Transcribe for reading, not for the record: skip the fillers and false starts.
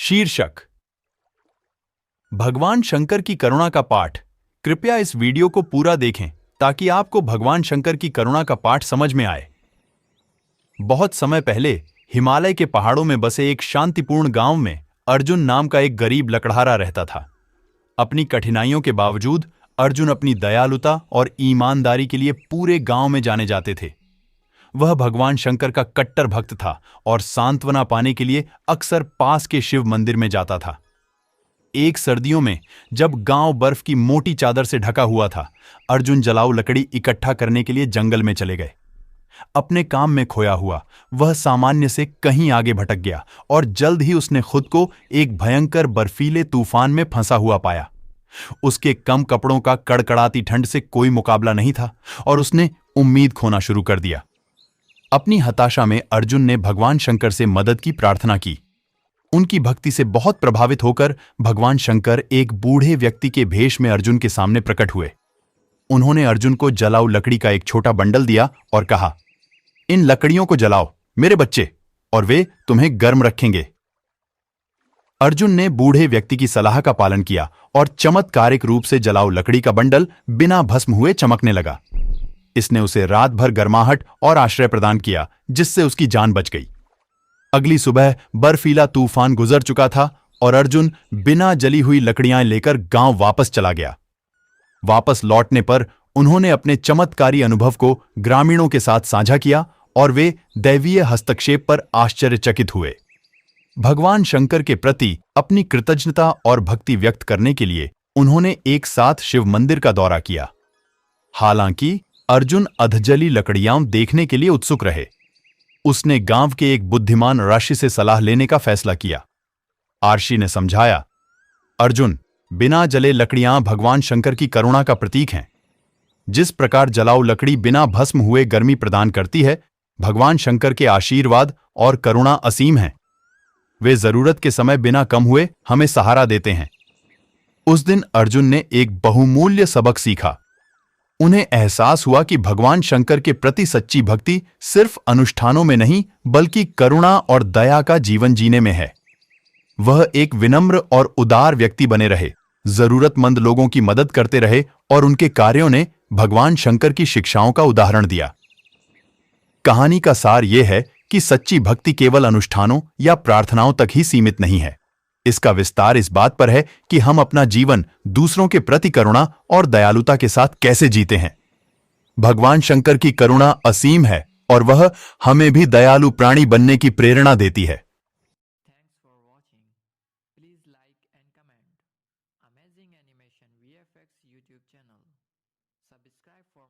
शीर्षक भगवान शंकर की करुणा का पाठ। कृपया इस वीडियो को पूरा देखें ताकि आपको भगवान शंकर की करुणा का पाठ समझ में आए। बहुत समय पहले हिमालय के पहाड़ों में बसे एक शांतिपूर्ण गांव में अर्जुन नाम का एक गरीब लकड़हारा रहता था। अपनी कठिनाइयों के बावजूद अर्जुन अपनी दयालुता और ईमानदारी के लिए पूरे गांव में जाने जाते थे। वह भगवान शंकर का कट्टर भक्त था और सांत्वना पाने के लिए अक्सर पास के शिव मंदिर में जाता था। एक सर्दियों में जब गांव बर्फ की मोटी चादर से ढका हुआ था, अर्जुन जलाऊ लकड़ी इकट्ठा करने के लिए जंगल में चले गए। अपने काम में खोया हुआ वह सामान्य से कहीं आगे भटक गया और जल्द ही उसने खुद को एक भयंकर बर्फीले तूफान में फंसा हुआ पाया। उसके कम कपड़ों का कड़कड़ाती ठंड से कोई मुकाबला नहीं था और उसने उम्मीद खोना शुरू कर दिया। अपनी हताशा में अर्जुन ने भगवान शंकर से मदद की प्रार्थना की। उनकी भक्ति से बहुत प्रभावित होकर भगवान शंकर एक बूढ़े व्यक्ति के भेष में अर्जुन के सामने प्रकट हुए। उन्होंने अर्जुन को जलाऊ लकड़ी का एक छोटा बंडल दिया और कहा, इन लकड़ियों को जलाओ मेरे बच्चे, और वे तुम्हें गर्म रखेंगे। अर्जुन ने बूढ़े व्यक्ति की सलाह का पालन किया और चमत्कारिक रूप से जलाऊ लकड़ी का बंडल बिना भस्म हुए चमकने लगा। इसने उसे रात भर गर्माहट और आश्रय प्रदान किया, जिससे उसकी जान बच गई। अगली सुबह बर्फीला तूफान गुजर चुका था और अर्जुन बिना जली हुई लकड़ियां लेकर गांव वापस चला गया। वापस लौटने पर उन्होंने अपने चमत्कारी अनुभव को ग्रामीणों के साथ साझा किया और वे दैवीय हस्तक्षेप पर आश्चर्यचकित हुए। भगवान शंकर के प्रति अपनी कृतज्ञता और भक्ति व्यक्त करने के लिए उन्होंने एक साथ शिव मंदिर का दौरा किया। हालांकि अर्जुन अधजली लकड़ियां देखने के लिए उत्सुक रहे। उसने गांव के एक बुद्धिमान ऋषि से सलाह लेने का फैसला किया। ऋषि ने समझाया, अर्जुन, बिना जले लकड़ियां भगवान शंकर की करुणा का प्रतीक हैं। जिस प्रकार जलाऊ लकड़ी बिना भस्म हुए गर्मी प्रदान करती है, भगवान शंकर के आशीर्वाद और करुणा असीम हैं। वे जरूरत के समय बिना कम हुए हमें सहारा देते हैं। उस दिन अर्जुन ने एक बहुमूल्य सबक सीखा। उन्हें एहसास हुआ कि भगवान शंकर के प्रति सच्ची भक्ति सिर्फ अनुष्ठानों में नहीं, बल्कि करुणा और दया का जीवन जीने में है। वह एक विनम्र और उदार व्यक्ति बने रहे, जरूरतमंद लोगों की मदद करते रहे और उनके कार्यों ने भगवान शंकर की शिक्षाओं का उदाहरण दिया। कहानी का सार यह है कि सच्ची भक्ति केवल अनुष्ठानों या प्रार्थनाओं तक ही सीमित नहीं है। इसका विस्तार इस बात पर है कि हम अपना जीवन दूसरों के प्रति करुणा और दयालुता के साथ कैसे जीते हैं। भगवान शंकर की करुणा असीम है और वह हमें भी दयालु प्राणी बनने की प्रेरणा देती है। Thanks for watching. Please like and comment. Amazing Animation VFX YouTube channel. Subscribe for